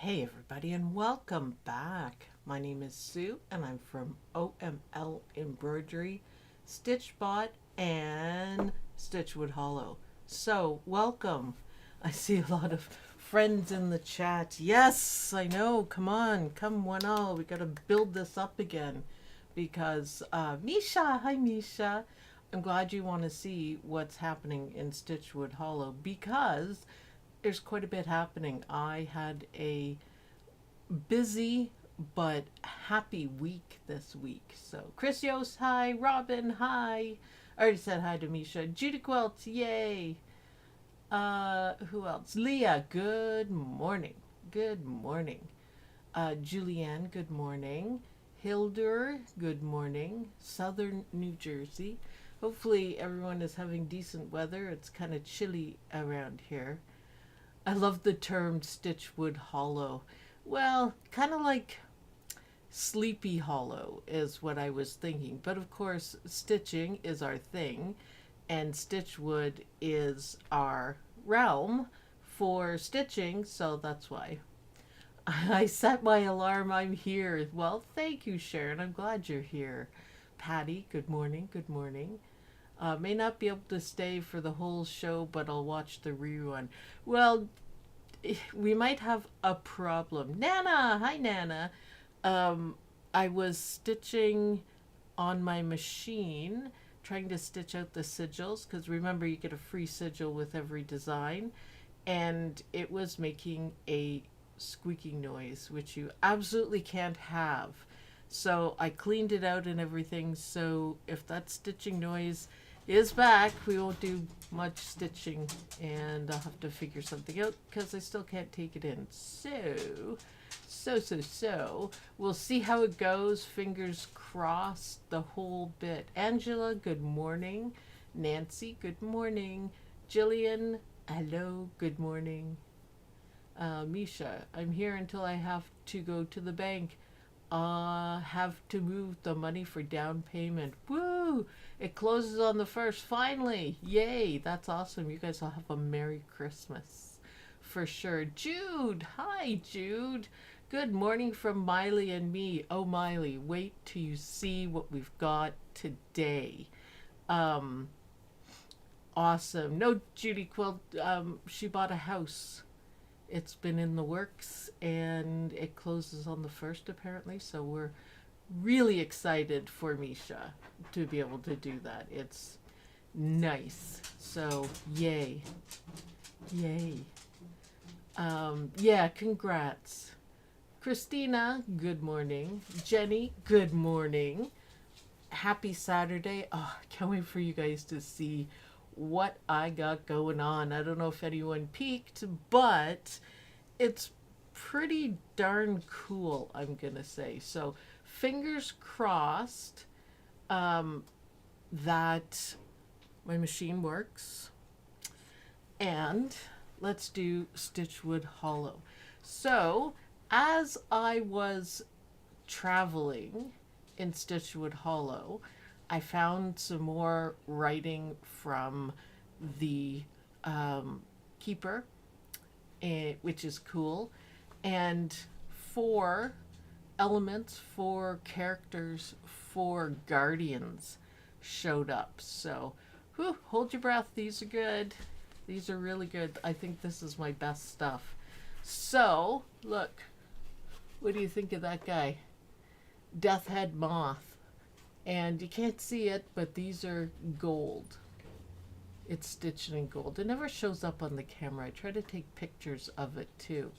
Hey everybody and welcome back. My name is Sue and I'm from OML Embroidery, Stitchbot, and Stitchwood Hollow. So welcome. I see a lot of friends in the chat. Yes, I know. Come on, come one all. We gotta build this up again because Misha, hi Misha. I'm glad you want to see what's happening in Stitchwood Hollow because there's quite a bit happening. I had a busy but happy week this week. So, Chrisios, hi. Robin, hi. I already said hi to Misha. Judy Quilt, yay. Who else? Leah, good morning. Good morning. Julianne, good morning. Hildur, good morning. Southern New Jersey. Hopefully, everyone is having decent weather. It's kind of chilly around here. I love the term Stitchwood Hollow. Well, kind of like Sleepy Hollow is what I was thinking. But of course, stitching is our thing, and Stitchwood is our realm for stitching, so that's why. I set my alarm. I'm here. Well, thank you, Sharon. I'm glad you're here. Patty, good morning. Good morning. May not be able to stay for the whole show, but I'll watch the rerun. Well, we might have a problem. Nana, hi Nana. Um, I was stitching on my machine, trying to stitch out the sigils, because remember you get a free sigil with every design, and it was making a squeaking noise, which you absolutely can't have. So I cleaned it out and everything. So if that stitching noise is back, we won't do much stitching and I'll have to figure something out because I still can't take it in. So, we'll see how it goes. Fingers crossed the whole bit. Angela, good morning. Nancy, good morning. Jillian, hello, good morning. Misha, I'm here until I have to go to the bank. Have to move the money for down payment. Woo! It closes on the 1st. Finally! Yay! That's awesome. You guys will have a Merry Christmas. For sure. Jude! Hi, Jude! Good morning from Miley and me. Oh, Miley, wait till you see what we've got today. Awesome. No, Judy Quilt, she bought a house. It's been in the works and it closes on the 1st apparently, so we're really excited for Misha to be able to do that. It's nice. So yay. Yay. Yeah, congrats. Christina, good morning. Jenny, good morning. Happy Saturday. Oh, I can't wait for you guys to see what I got going on. I don't know if anyone peeked, but it's pretty darn cool, I'm gonna say. So fingers crossed that my machine works. And let's do Stitchwood Hollow. So as I was traveling in Stitchwood Hollow, I found some more writing from the keeper, which is cool, and 4 elements, 4 characters, 4 guardians showed up. So, whew, hold your breath. These are good. These are really good. I think this is my best stuff. So, look. What do you think of that guy? Death Head Moth. And you can't see it, but these are gold. It's stitched in gold. It never shows up on the camera. I try to take pictures of it too.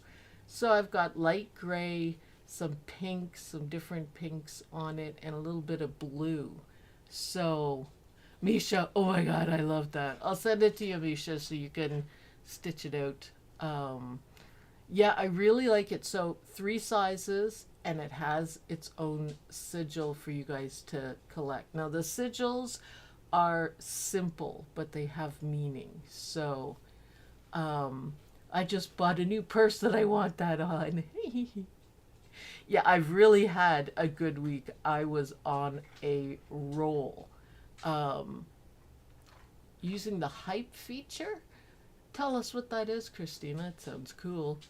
So I've got light gray, some pinks, some different pinks on it, and a little bit of blue. So, Misha, oh my God, I love that. I'll send it to you, Misha, so you can stitch it out. Yeah, I really like it. So 3 sizes, and it has its own sigil for you guys to collect. Now the sigils are simple, but they have meaning. So I just bought a new purse that I want that on. Yeah, I've really had a good week. I was on a roll. Using the hype feature. Tell us what that is, Christina. It sounds cool.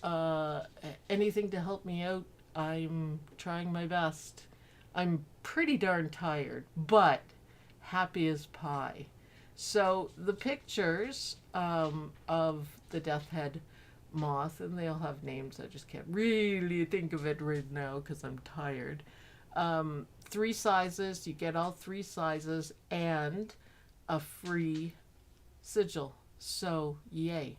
anything to help me out. I'm trying my best. I'm pretty darn tired, but happy as pie. So the pictures of the death head moth, and they all have names. I just can't really think of it right now because I'm tired. 3 sizes. You get all 3 sizes and a free sigil. So yay.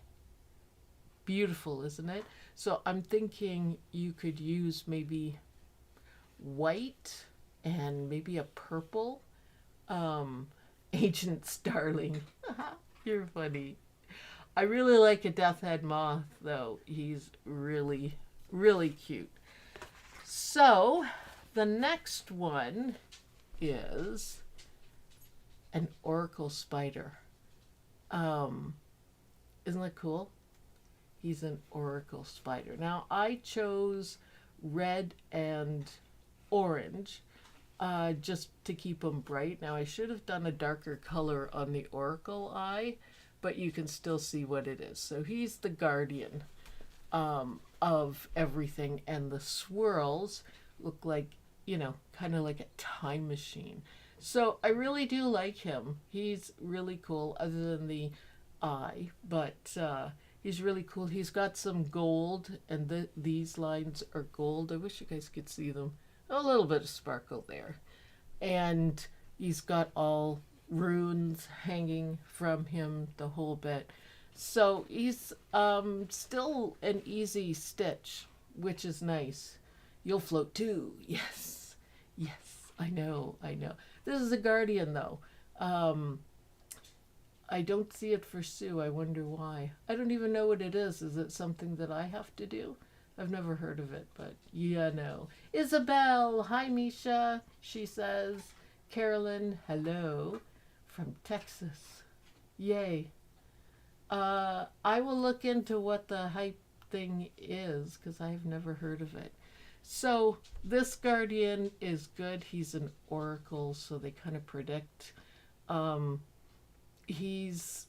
Beautiful, isn't it? So I'm thinking you could use maybe white and maybe a purple. Agent Starling. You're funny. I really like a death head moth, though. He's really, really cute. So the next one is an oracle spider. Isn't that cool? He's an oracle spider. Now, I chose red and orange just to keep them bright. Now, I should have done a darker color on the oracle eye, but you can still see what it is. So he's the guardian of everything, and the swirls look like, you know, kind of like a time machine. So I really do like him. He's really cool, other than the eye, but he's really cool. He's got some gold, and these lines are gold. I wish you guys could see them. A little bit of sparkle there. And he's got all runes hanging from him, the whole bit. So he's still an easy stitch, which is nice. You'll float too. Yes. Yes, I know. This is a guardian, though. I don't see it for Sue. I wonder why. I don't even know what it is. Is it something that I have to do? I've never heard of it, but yeah, no. Isabel, hi Misha, she says. Carolyn, hello, from Texas. Yay. I will look into what the hype thing is, because I've never heard of it. So this guardian is good. He's an oracle, so they kind of predict. He's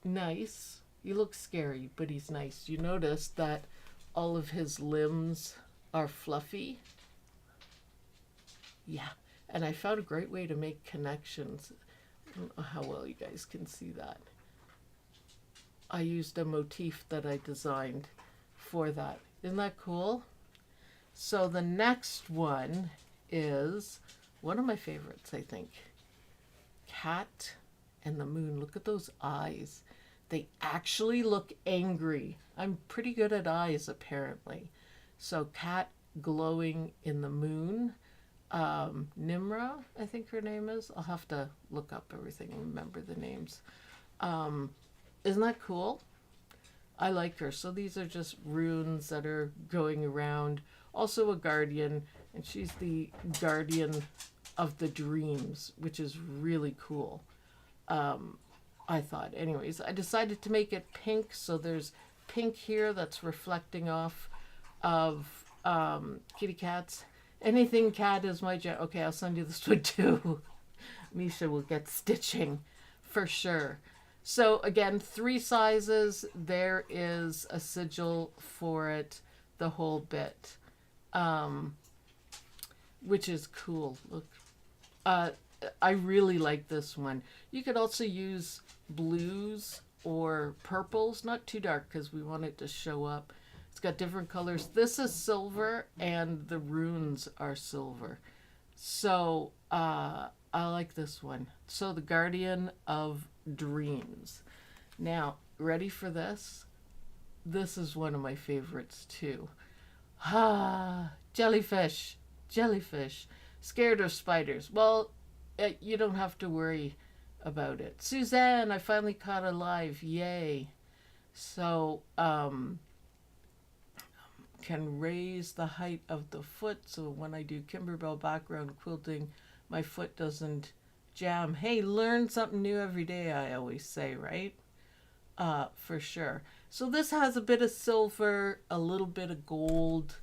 nice. He looks scary, but he's nice. You notice that all of his limbs are fluffy. Yeah, and I found a great way to make connections. I don't know how well you guys can see that. I used a motif that I designed for that. Isn't that cool? So the next one is one of my favorites, I think. Cat and the Moon. Look at those eyes. They actually look angry. I'm pretty good at eyes, apparently. So cat glowing in the moon. Nimra, I think her name is. I'll have to look up everything and remember the names. Isn't that cool? I like her. So these are just runes that are going around. Also a guardian, and she's the guardian of the dreams, which is really cool. I thought. Anyways, I decided to make it pink, so there's pink here that's reflecting off of kitty cats. Anything cat is my jam. Okay, I'll send you this one too. Misha will get stitching for sure. So again, 3 sizes. There is a sigil for it, the whole bit, which is cool. Look, I really like this one. You could also use blues or purples, not too dark because we want it to show up. It's got different colors. This is silver and the runes are silver. So I like this one. So the Guardian of Dreams. Now, ready for this? This is one of my favorites too. Jellyfish. Jellyfish. Scared of spiders. Well, you don't have to worry about it. Suzanne, I finally caught a live. Yay. So, can raise the height of the foot, so when I do Kimberbell background quilting, my foot doesn't jam. Hey, learn something new every day, I always say, right? For sure. So this has a bit of silver, a little bit of gold,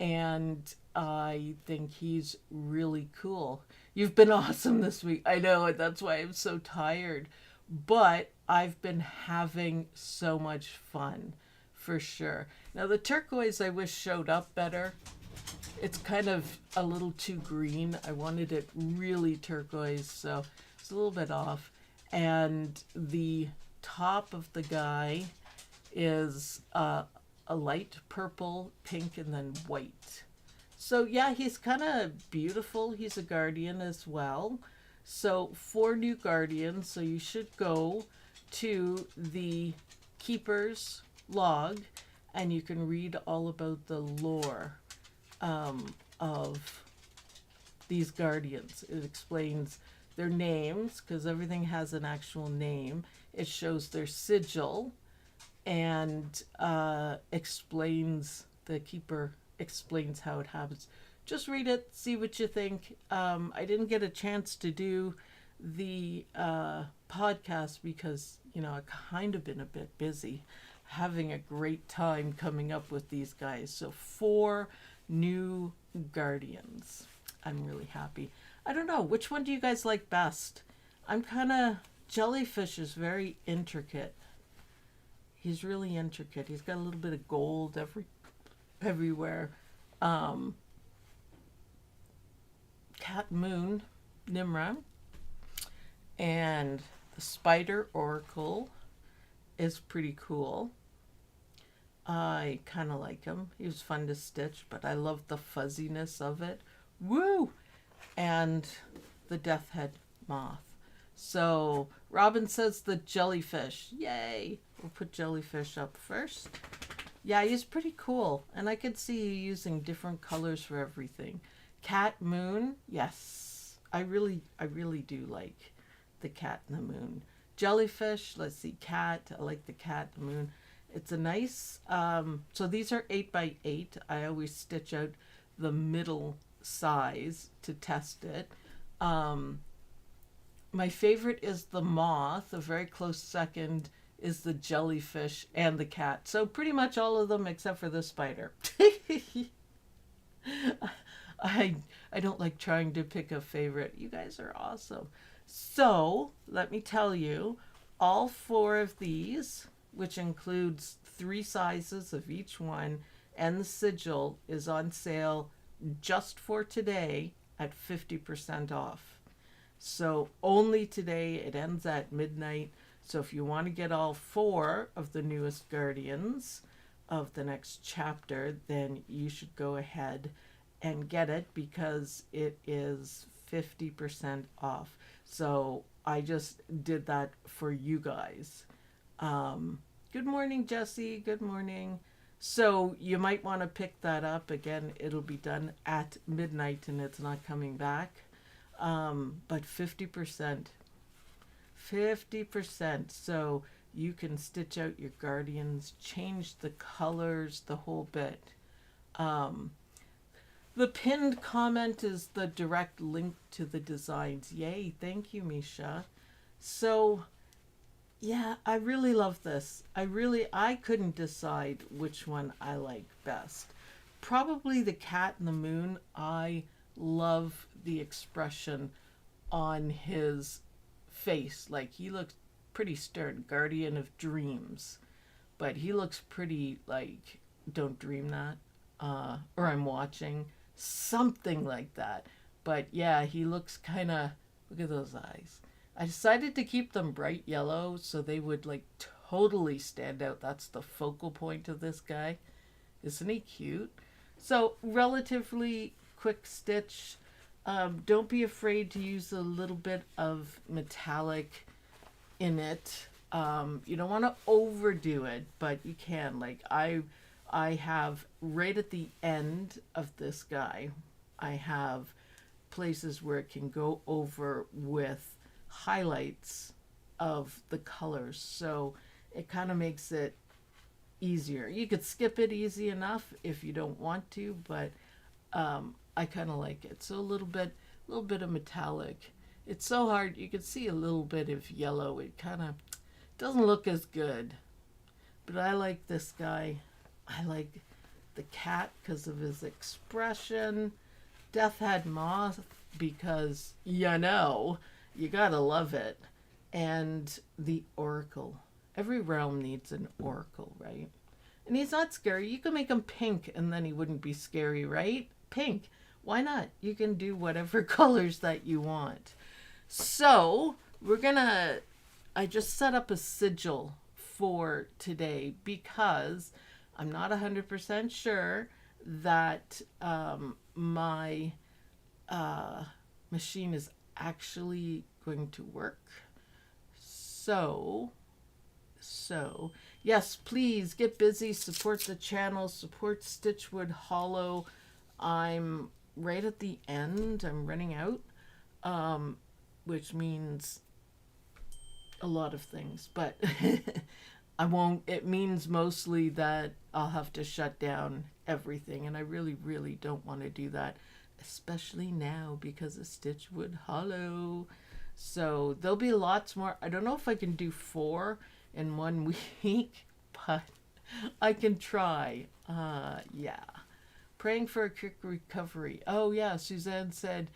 and I think he's really cool. You've been awesome this week. I know, and that's why I'm so tired. But I've been having so much fun. for sure. Now the turquoise I wish showed up better. It's kind of a little too green. I wanted it really turquoise, so it's a little bit off. And the top of the guy is a light purple, pink, and then white. So yeah, he's kind of beautiful. He's a guardian as well. So 4 new guardians. So you should go to the Keeper's log and you can read all about the lore of these guardians. It explains their names because everything has an actual name. It shows their sigil and the keeper explains how it happens. Just read it, see what you think. I didn't get a chance to do the podcast because, I've kind of been a bit busy, having a great time coming up with these guys. So 4 new guardians. I'm really happy. I don't know, which one do you guys like best? Jellyfish is very intricate. He's really intricate. He's got a little bit of gold everywhere. Cat Moon, Nimra, and the Spider Oracle is pretty cool. I kind of like him. He was fun to stitch, but I love the fuzziness of it. Woo! And the Death Head Moth. So Robin says the jellyfish. Yay! We'll put jellyfish up first. Yeah, he's pretty cool. And I could see you using different colors for everything. Cat Moon, yes. I really do like the cat and the moon. Jellyfish, let's see, cat. I like the cat, the moon. It's a nice, so these are 8x8. I always stitch out the middle size to test it. My favorite is the moth. A very close second is the jellyfish and the cat. So pretty much all of them except for the spider. I don't like trying to pick a favorite. You guys are awesome. So let me tell you, all 4 of these, which includes 3 sizes of each one, and the sigil is on sale just for today at 50% off. So only today. It ends at midnight. So if you want to get all 4 of the newest guardians of the next chapter, then you should go ahead and get it because it is 50% off. So I just did that for you guys. Good morning, Jesse. Good morning. So you might want to pick that up. Again, it'll be done at midnight and it's not coming back. But 50%. 50%. So you can stitch out your guardians, change the colors, the whole bit. The pinned comment is the direct link to the designs. Yay, thank you, Misha. So, yeah, I really love this. I couldn't decide which one I like best. Probably the cat and the moon. I love the expression on his face. Like, he looks pretty stern, guardian of dreams. But he looks pretty like, don't dream that. Or I'm watching. Something like that. But yeah, he looks kind of, look at those eyes. I decided to keep them bright yellow so they would like totally stand out. That's the focal point of this guy. Isn't he cute? So relatively quick stitch. Don't be afraid to use a little bit of metallic in it. You don't want to overdo it, but you can. Like I have right at the end of this guy, I have places where it can go over with highlights of the colors. So it kind of makes it easier. You could skip it easy enough if you don't want to, but I kind of like it. So a little bit of metallic. It's so hard. You can see a little bit of yellow. It kind of doesn't look as good, but I like this guy. I like the cat because of his expression. Death Head Moth because, you gotta love it. And the Oracle. Every realm needs an Oracle, right? And he's not scary. You can make him pink and then he wouldn't be scary, right? Pink. Why not? You can do whatever colors that you want. So I just set up a sigil for today because I'm not 100% sure that my machine is actually going to work. So, yes, please get busy, support the channel, support Stitchwood Hollow. I'm right at the end. I'm running out, which means a lot of things, but I won't. It means mostly that I'll have to shut down everything, and I really, really don't want to do that, especially now because of Stitchwood Hollow. So there'll be lots more. I don't know if I can do 4 in 1 week, but I can try. Yeah. Praying for a quick recovery. Oh, yeah. Suzanne said,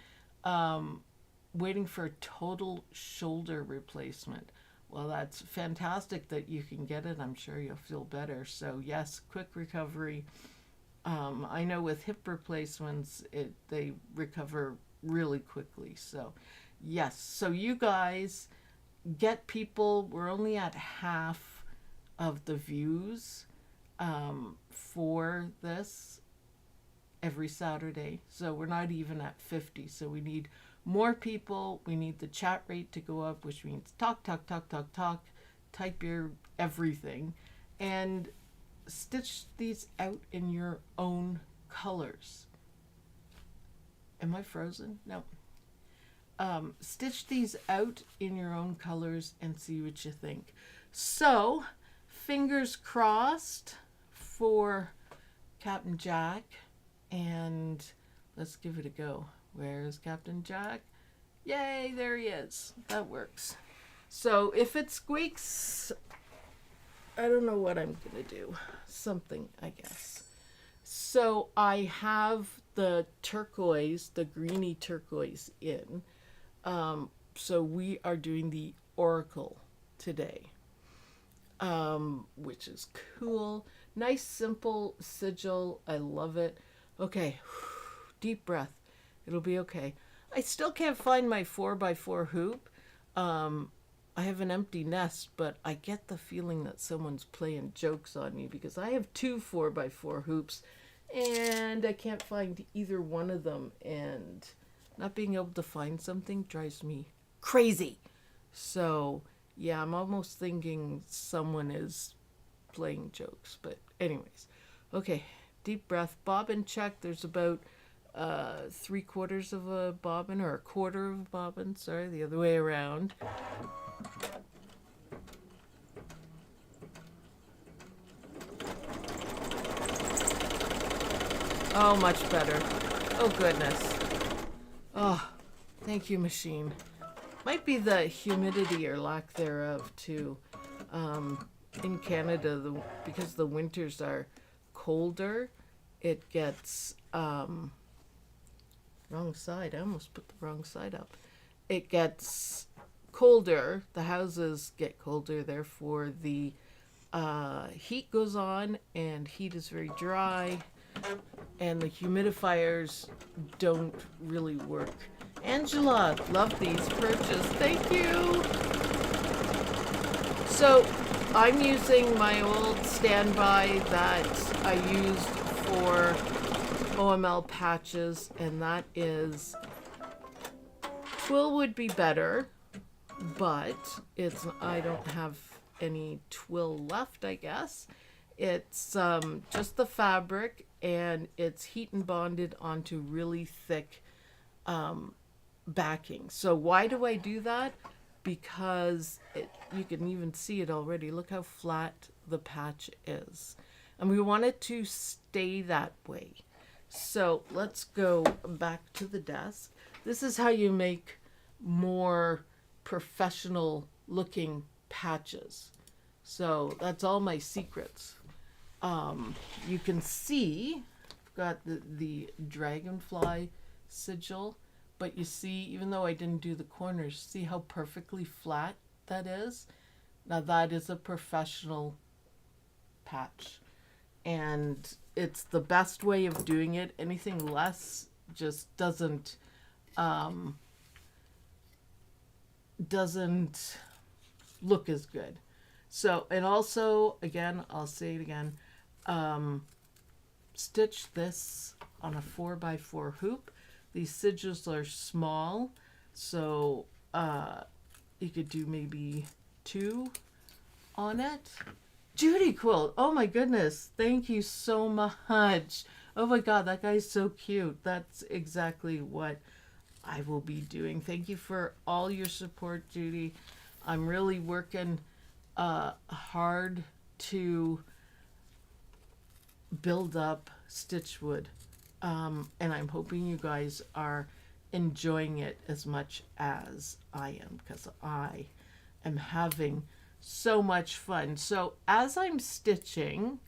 waiting for a total shoulder replacement. Well, that's fantastic that you can get it. I'm sure you'll feel better. So, yes, quick recovery. I know with hip replacements, they recover really quickly. So, yes. So, you guys get people. We're only at half of the views for this every Saturday. So, we're not even at 50. So, we need more people. We need the chat rate to go up, which means talk, type your everything, and stitch these out in your own colors. Am I frozen? No. Stitch these out in your own colors and see what you think. So, fingers crossed for Captain Jack, and let's give it a go. Where's Captain Jack? Yay, there he is. That works. So if it squeaks, I don't know what I'm going to do. Something, I guess. So I have the turquoise, the greeny turquoise in. So we are doing the Oracle today, which is cool. Nice, simple sigil. I love it. Okay, deep breath. It'll be okay. I still can't find my 4x4 hoop. I have an empty nest, but I get the feeling that someone's playing jokes on me because I have 2 4x4 hoops and I can't find either one of them, and not being able to find something drives me crazy. So, yeah, I'm almost thinking someone is playing jokes, but anyways. Okay, deep breath, bobbin check. There's about 3/4 of a bobbin, or a quarter of a bobbin, sorry, the other way around. Oh, much better. Oh, goodness. Oh, thank you, machine. Might be the humidity or lack thereof, too. In Canada, because the winters are colder, it gets... wrong side. I almost put the wrong side up. It gets colder. The houses get colder. Therefore, the heat goes on, and heat is very dry, and the humidifiers don't really work. Angela, love these perches. Thank you. So, I'm using my old standby that I used for OML patches, and that is, twill would be better, but I don't have any twill left, I guess. It's just the fabric, and it's heat and bonded onto really thick backing. So why do I do that? Because you can even see it already. Look how flat the patch is, and we want it to stay that way. So let's go back to the desk. This is how you make more professional looking patches. So that's all my secrets. You can see I've got the dragonfly sigil, but you see, even though I didn't do the corners, see how perfectly flat that is? Now that is a professional patch. and it's the best way of doing it. Anything less just doesn't look as good. So, and also, again, I'll say it again, stitch this on a 4x4 hoop. These sigils are small, so you could do maybe 2 on it. Judy Quilt, oh my goodness, thank you so much. Oh my God, that guy's so cute. That's exactly what I will be doing. Thank you for all your support, Judy. I'm really working hard to build up Stitchwood, and I'm hoping you guys are enjoying it as much as I am, because I am having so much fun. So as I'm stitching,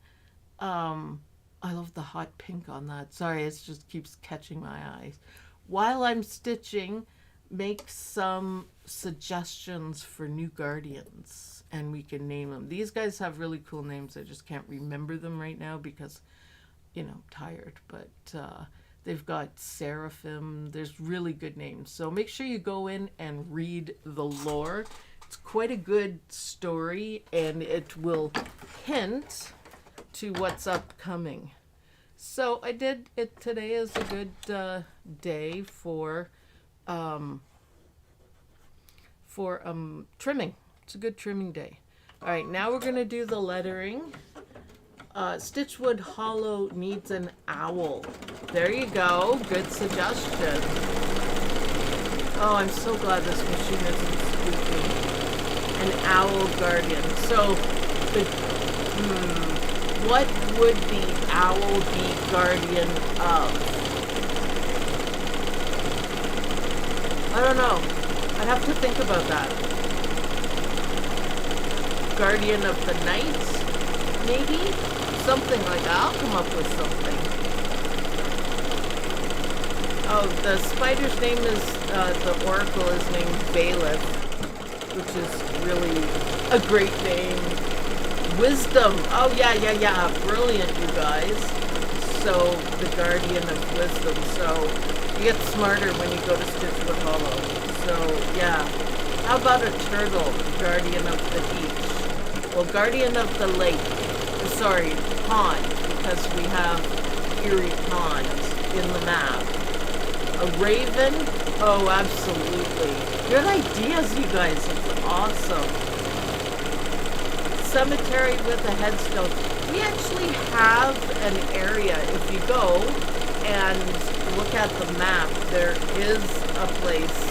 I love the hot pink on that. Sorry, it just keeps catching my eyes. While I'm stitching, make some suggestions for new guardians, and we can name them. These guys have really cool names. I just can't remember them right now because, you know, I'm tired. But they've got Seraphim. There's really good names. So make sure you go in and read the lore. It's quite a good story, and it will hint to what's upcoming. So I did it. Today is a good day for trimming. It's a good trimming day. All right, now we're gonna do the lettering. Stitchwood Hollow needs an owl. There you go. Good suggestion. Oh, I'm so glad this machine isn't squeaking. An owl guardian. So the what would the owl be guardian of? I don't know. I'd have to think about that. Guardian of the night? Maybe? Something like that. I'll come up with something. Oh, the spider's name is, the oracle is named Bailiff, which is really a great name. Wisdom. Oh, yeah. Brilliant, you guys. So, the guardian of wisdom. So, you get smarter when you go to Stitchwood Hollow. So, yeah. How about a turtle? Guardian of the beach. Well, guardian of the lake. Sorry, pond. Because we have Erie Pond in the map. A raven? Oh, absolutely. Good ideas, you guys. It's awesome. Cemetery with a headstone. We actually have an area. If you go and look at the map, there is a place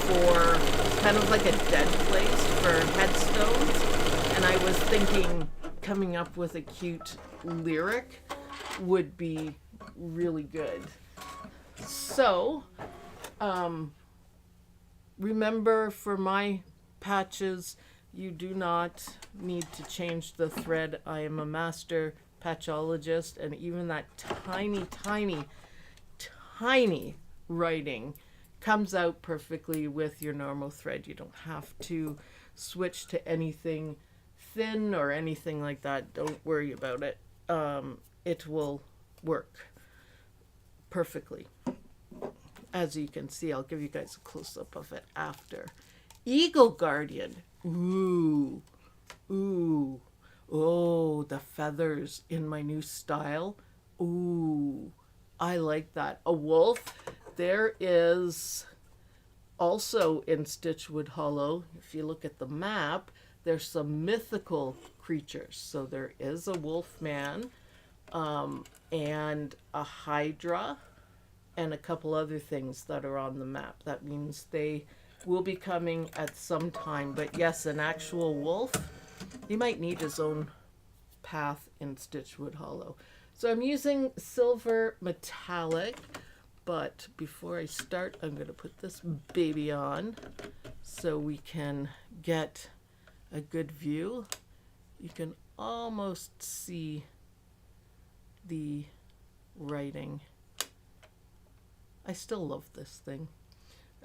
for kind of like a dead place for headstones. And I was thinking coming up with a cute lyric would be really good. So, remember, for my patches, you do not need to change the thread. I am a master patchologist, and even that tiny writing comes out perfectly with your normal thread. You don't have to switch to anything thin or anything like that. Don't worry about it. It will work perfectly. As you can see, I'll give you guys a close-up of it after. Eagle Guardian. Ooh. Oh, the feathers in my new style. Ooh, I like that. A wolf. There is also in Stitchwood Hollow, if you look at the map, there's some mythical creatures. So there is a wolf man, and a hydra, and a couple other things that are on the map. That means they will be coming at some time. But yes, an actual wolf, he might need his own path in Stitchwood Hollow. So I'm using silver metallic, but before I start, I'm going to put this baby on so we can get a good view. You can almost see the writing. I still love this thing.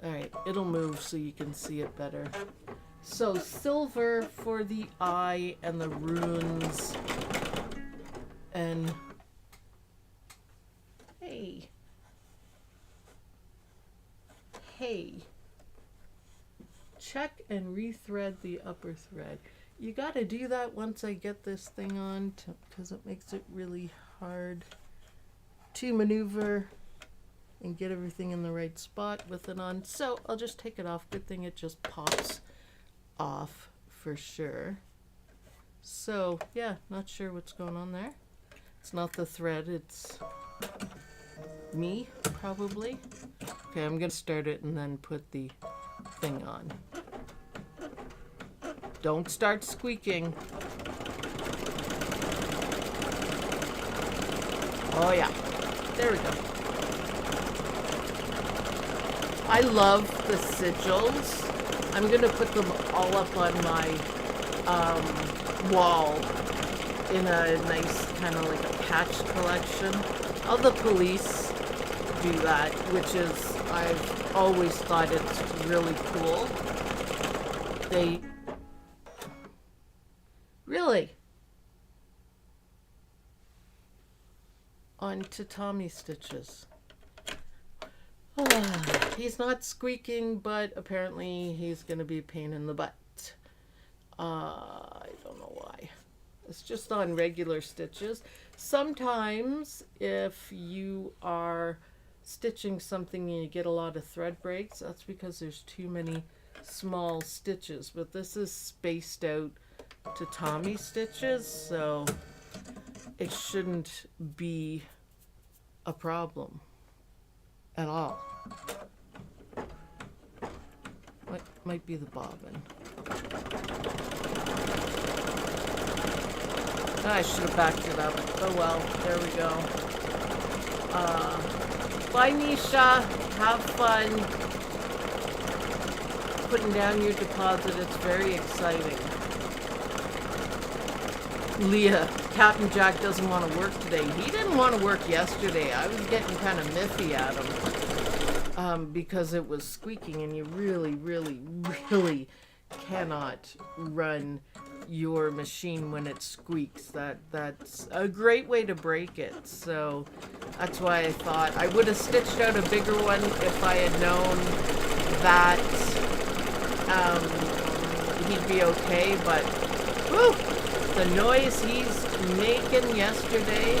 All right, it'll move so you can see it better. So silver for the eye and the runes. and hey, check and rethread the upper thread. You got to do that once I get this thing on, because it makes it really hard to maneuver and get everything in the right spot with it on. So I'll just take it off. Good thing it just pops off for sure. So yeah, not sure what's going on there. It's not the thread, it's me probably. Okay, I'm gonna start it and then put the thing on. Don't start squeaking. Oh yeah, there we go. I love the sigils. I'm gonna put them all up on my wall in a nice kind of like a patch collection. All the police do that, which is, I've always thought it's really cool. They really on tatami stitches. He's not squeaking, but apparently he's gonna be a pain in the butt. I don't know why. It's just on regular stitches. Sometimes if you are stitching something and you get a lot of thread breaks, that's because there's too many small stitches. But this is spaced out tatami stitches, so it shouldn't be a problem at all. Might be the bobbin. I should have backed it up. Oh well, there we go. Bye, Nisha. Have fun putting down your deposit. It's very exciting. Leah, Captain Jack doesn't want to work today. He didn't want to work yesterday. I was getting kind of miffy at him because it was squeaking, and you really, really, really cannot run your machine when it squeaks. That's a great way to break it. So that's why I thought I would have stitched out a bigger one if I had known that he'd be okay. But whew, the noise he's making yesterday,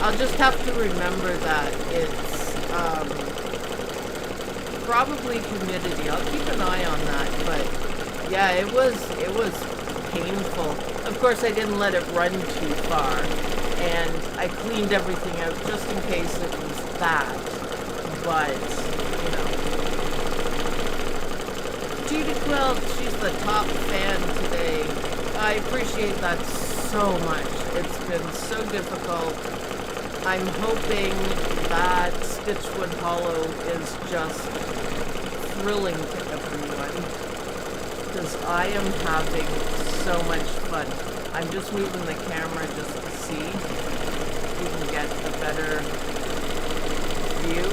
I'll just have to remember that it's probably humidity. I'll keep an eye on that. But yeah, it was painful. Of course, I didn't let it run too far, and I cleaned everything out just in case it was that. But you know, Judy Quilt, she's the top fan today. I appreciate that so much. It's been so difficult. I'm hoping that Stitchwood Hollow is just thrilling to everyone, because I am having so much fun. I'm just moving the camera just to see if we can get a better view.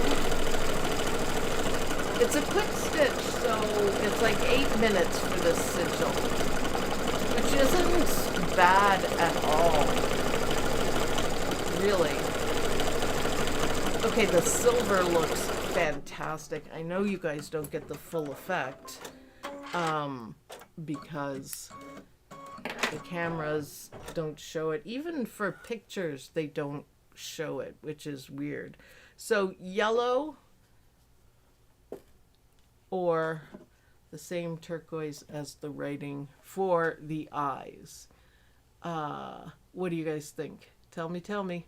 It's a quick stitch, so it's like 8 minutes for this sigil, which isn't bad at all, really. Okay, the silver looks fantastic. I know you guys don't get the full effect because the cameras don't show it. Even for pictures, they don't show it, which is weird. So yellow or the same turquoise as the writing for the eyes. What do you guys think? Tell me.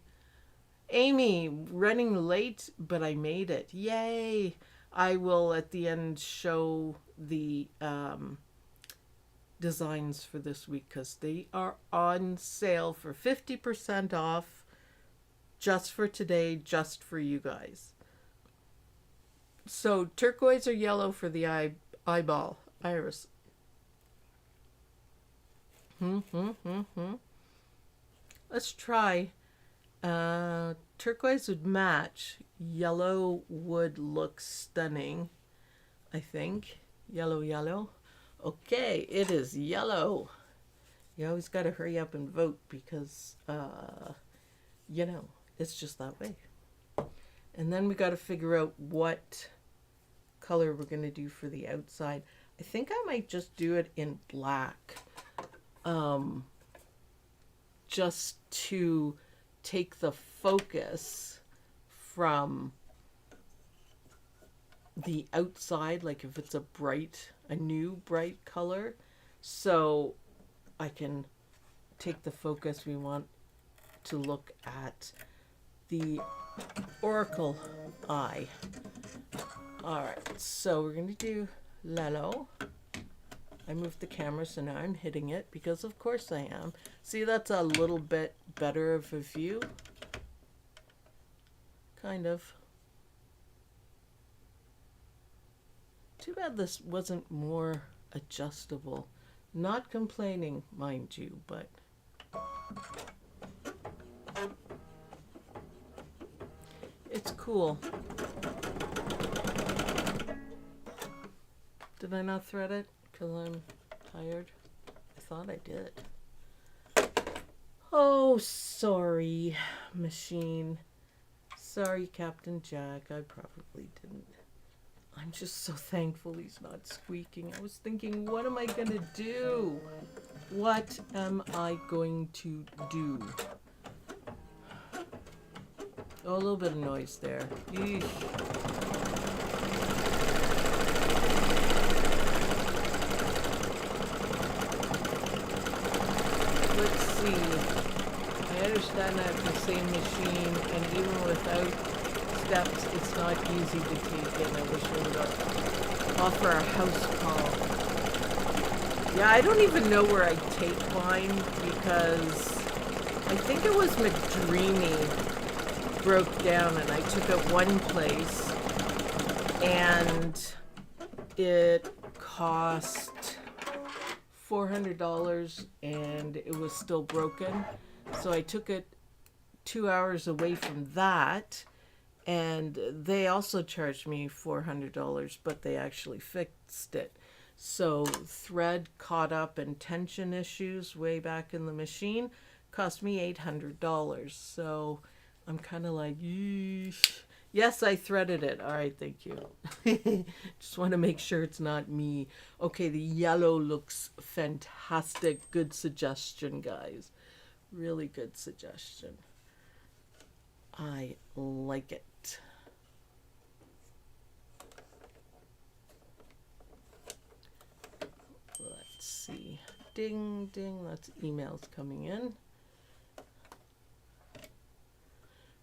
Amy, running late, but I made it. Yay! I will at the end show the designs for this week, because they are on sale for 50% off just for today, just for you guys. So turquoise or yellow for the eyeball, iris. Let's try. Turquoise would match. Yellow would look stunning, I think. Yellow. Okay, it is yellow. You always got to hurry up and vote, because you know, it's just that way. And then we got to figure out what color we're going to do for the outside. I think I might just do it in black, just to take the focus from the outside, like if it's a new bright color, so I can take the focus. We want to look at the oracle eye. All right, so we're going to do Lalo. I moved the camera, so now I'm hitting it because of course I am. See, that's a little bit better of a view. Kind of. Too bad this wasn't more adjustable. Not complaining, mind you, but it's cool. Did I not thread it because I'm tired? I thought I did. Oh, sorry, machine. Sorry, Captain Jack. I probably didn't. I'm just so thankful he's not squeaking. I was thinking, what am I going to do? What am I going to do? Oh, a little bit of noise there. Yeesh. Let's see. I understand I have the same machine, and even without steps, it's not easy to take in. I wish I would offer a house call. Yeah, I don't even know where I take mine because I think it was McDreamy broke down and I took it one place and it cost $400 and it was still broken. So I took it 2 hours away from that. And they also charged me $400, but they actually fixed it. So thread caught up in tension issues way back in the machine cost me $800. So I'm kind of like, yeesh. Yes, I threaded it. All right, thank you. Just want to make sure it's not me. Okay, the yellow looks fantastic. Good suggestion, guys. Really good suggestion. I like it. Let's see. Ding, ding. That's emails coming in.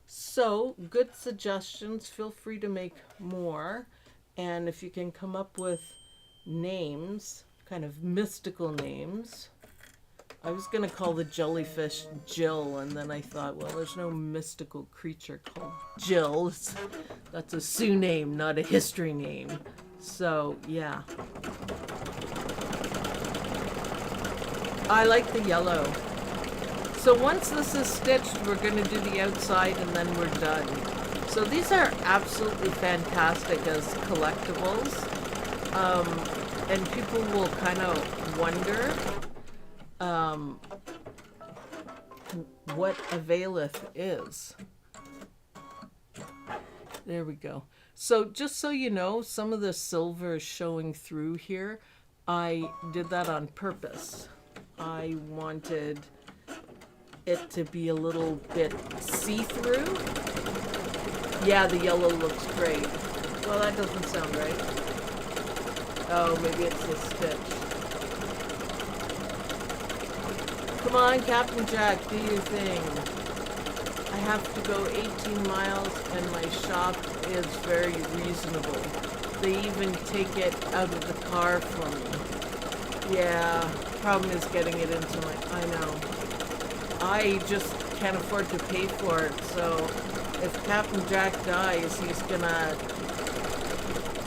So, good suggestions. Feel free to make more. And if you can come up with names, kind of mystical names. I was going to call the jellyfish Jill, and then I thought, well, there's no mystical creature called Jill. That's a Sioux name, not a history name. So, yeah. I like the yellow. So once this is stitched, we're going to do the outside, and then we're done. So these are absolutely fantastic as collectibles. And people will kind of wonder what availeth is. There we go. So just so you know, some of the silver is showing through here. I did that on purpose. I wanted it to be a little bit see-through. Yeah, the yellow looks great. Well, that doesn't sound right. Oh, maybe it's the stitch. Come on, Captain Jack, do your thing. I have to go 18 miles and my shop is very reasonable. They even take it out of the car for me. Yeah, problem is getting it into my... I know. I just can't afford to pay for it, so if Captain Jack dies, he's gonna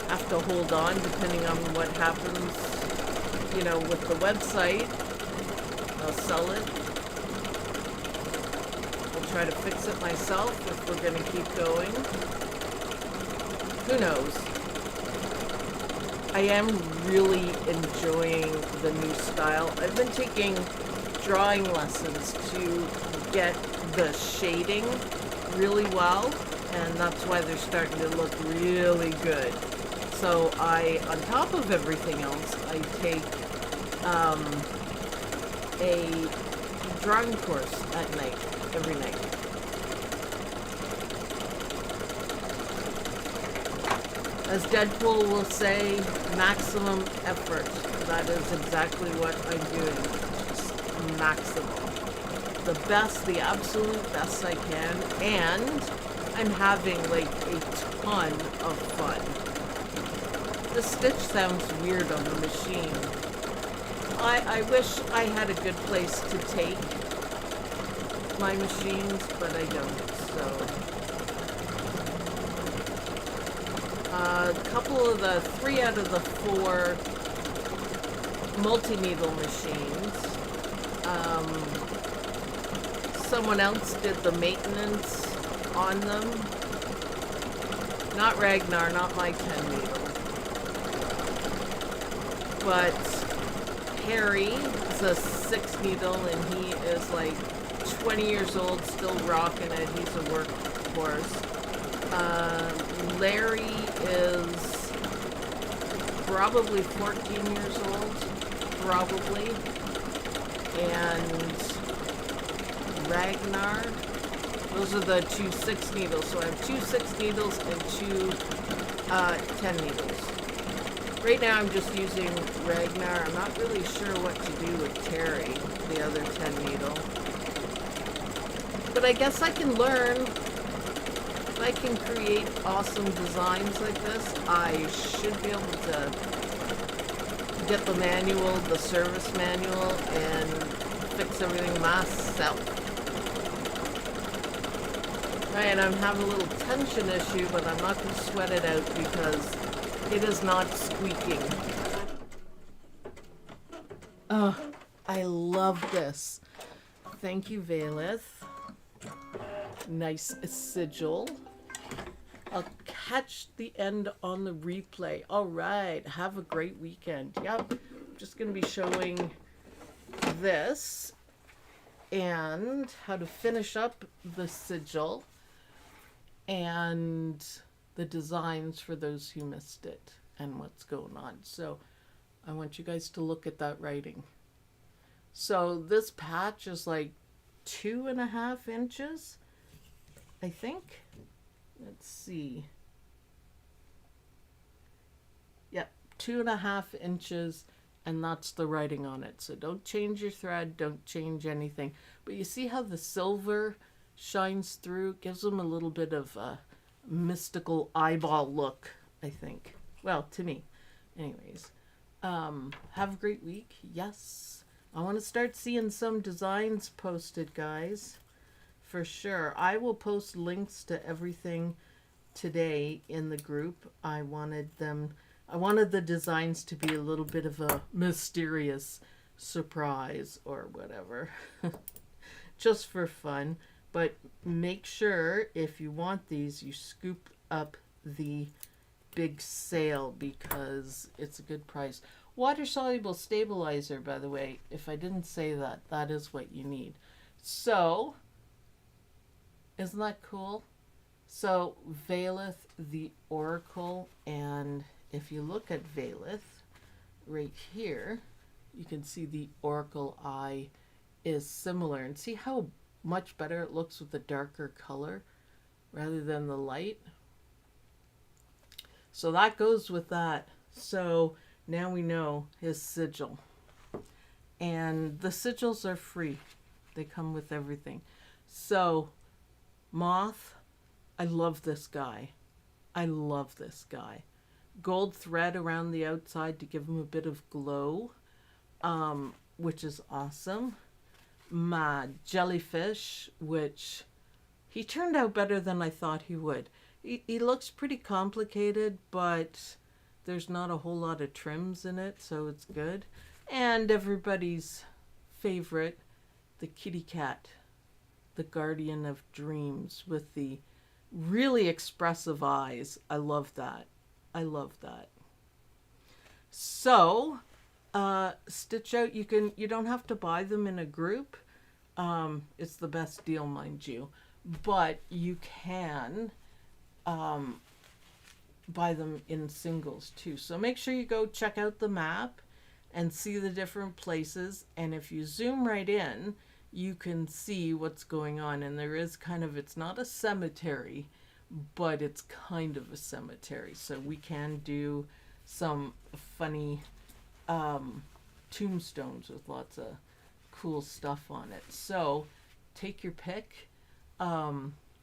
have to hold on depending on what happens, you know, with the website. I'll sell it. I'll try to fix it myself if we're going to keep going. Who knows? I am really enjoying the new style. I've been taking drawing lessons to get the shading really well, and that's why they're starting to look really good. So on top of everything else, I take a drawing course at night, every night. As Deadpool will say, maximum effort. That is exactly what I'm doing. Just maximum. The best, the absolute best I can. And I'm having like a ton of fun. The stitch sounds weird on the machine. I wish I had a good place to take my machines, but I don't, so. Three out of the 4 multi-needle machines. Someone else did the maintenance on them. Not Ragnar, not my 10 needle. But Harry is a 6 needle and he is like 20 years old, still rocking it. He's a workhorse. Larry is probably 14 years old, probably. And Ragnar, those are the 2 6 needles. So I have 2 6 needles and 2 10 needles. Right now I'm just using Ragnar. I'm not really sure what to do with Terry, the other 10 needle. But I guess I can learn. If I can create awesome designs like this, I should be able to get the manual, the service manual, and fix everything myself. Right, I'm having a little tension issue, but I'm not going to sweat it out because it is not squeaking. Oh, I love this. Thank you, Valeth. Nice sigil. I'll catch the end on the replay. All right, have a great weekend. Yep, I'm just going to be showing this and how to finish up the sigil and the designs for those who missed it and what's going on. So I want you guys to look at that writing. So this patch is like 2.5 inches, I think. Let's see. Yep, 2.5 inches, and that's the writing on it. So don't change your thread, don't change anything. But you see how the silver shines through? Gives them a little bit of a mystical eyeball look, I think. Well, to me. Anyways, have a great week. Yes, I want to start seeing some designs posted, guys. For sure. I will post links to everything today in the group. I wanted the designs to be a little bit of a mysterious surprise or whatever. Just for fun. But make sure if you want these, you scoop up the big sale because it's a good price. Water soluble stabilizer, by the way, if I didn't say that, that is what you need. So, isn't that cool? So, Valeth the Oracle, and if you look at Valeth right here, you can see the Oracle eye is similar. And see how much better it looks with the darker color rather than the light? So that goes with that. So now we know his sigil. And the sigils are free. They come with everything. So, Moth, I love this guy. I love this guy. Gold thread around the outside to give him a bit of glow, which is awesome. My jellyfish, which he turned out better than I thought he would. He looks pretty complicated, but there's not a whole lot of trims in it, so it's good. And everybody's favorite, the kitty cat, the guardian of dreams with the really expressive eyes. I love that. I love that. So, Stitch Out, you don't have to buy them in a group. It's the best deal, mind you. But you can buy them in singles too. So make sure you go check out the map and see the different places. And if you zoom right in, you can see what's going on. And there is kind of, it's not a cemetery, but it's kind of a cemetery. So we can do some funny tombstones with lots of cool stuff on it. So take your pick.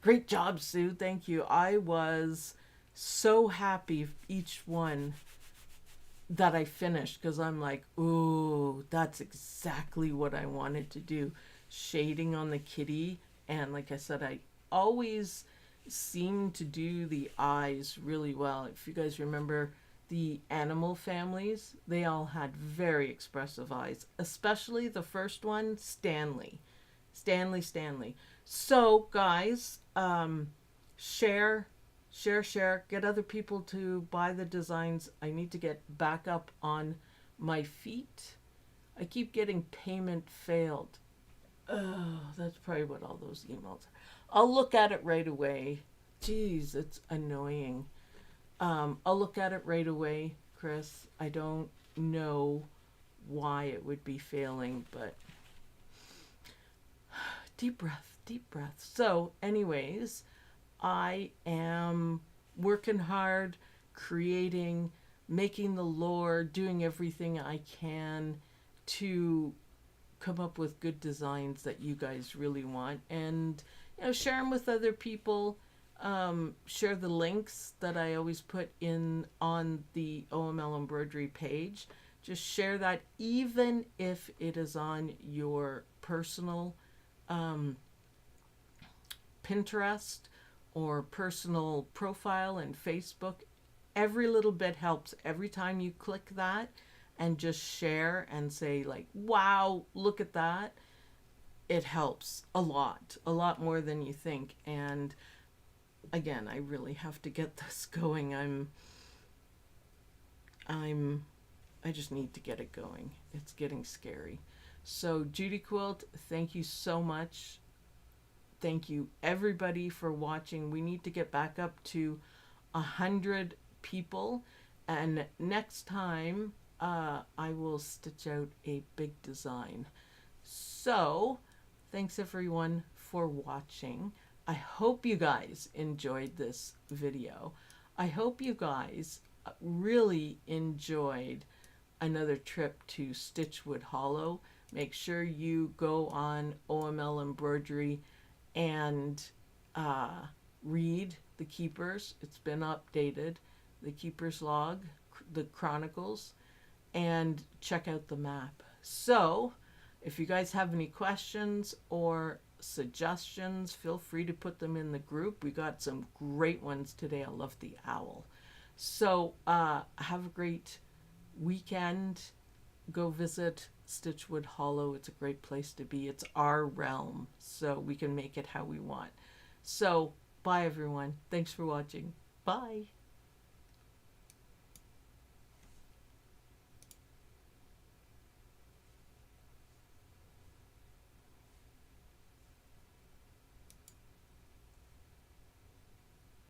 Great job, Sue. Thank you. I was so happy each one that I finished because I'm like, ooh, that's exactly what I wanted to do. Shading on the kitty. And like I said, I always seem to do the eyes really well. If you guys remember the animal families, they all had very expressive eyes, especially the first one, Stanley. Stanley. So, guys, share, get other people to buy the designs. I need to get back up on my feet. I keep getting payment failed. Oh, that's probably what all those emails are. I'll look at it right away. Jeez, it's annoying. I'll look at it right away, Chris. I don't know why it would be failing, but deep breath, deep breath. So, anyways, I am working hard, creating, making the lore, doing everything I can to come up with good designs that you guys really want, and share them with other people. Share the links that I always put in on the OML embroidery page. Just share that, even if it is on your personal Pinterest or personal profile and Facebook. Every little bit helps. Every time you click that and just share and say like, wow, look at that, it helps a lot more than you think. And again, I really have to get this going. I just need to get it going. It's getting scary. So Judy Quilt, thank you so much. Thank you everybody for watching. We need to get back up to 100 people, and next time I will stitch out a big design. So thanks everyone for watching. I hope you guys enjoyed this video. I hope you guys really enjoyed another trip to Stitchwood Hollow. Make sure you go on OML Embroidery and read the Keepers. It's been updated. The Keepers log, the Chronicles, and check out the map. So if you guys have any questions or suggestions, feel free to put them in the group. We got some great ones today. I love the owl. So have a great weekend. Go visit Stitchwood Hollow. It's a great place to be. It's our realm, so we can make it how we want. So bye everyone. Thanks for watching. Bye.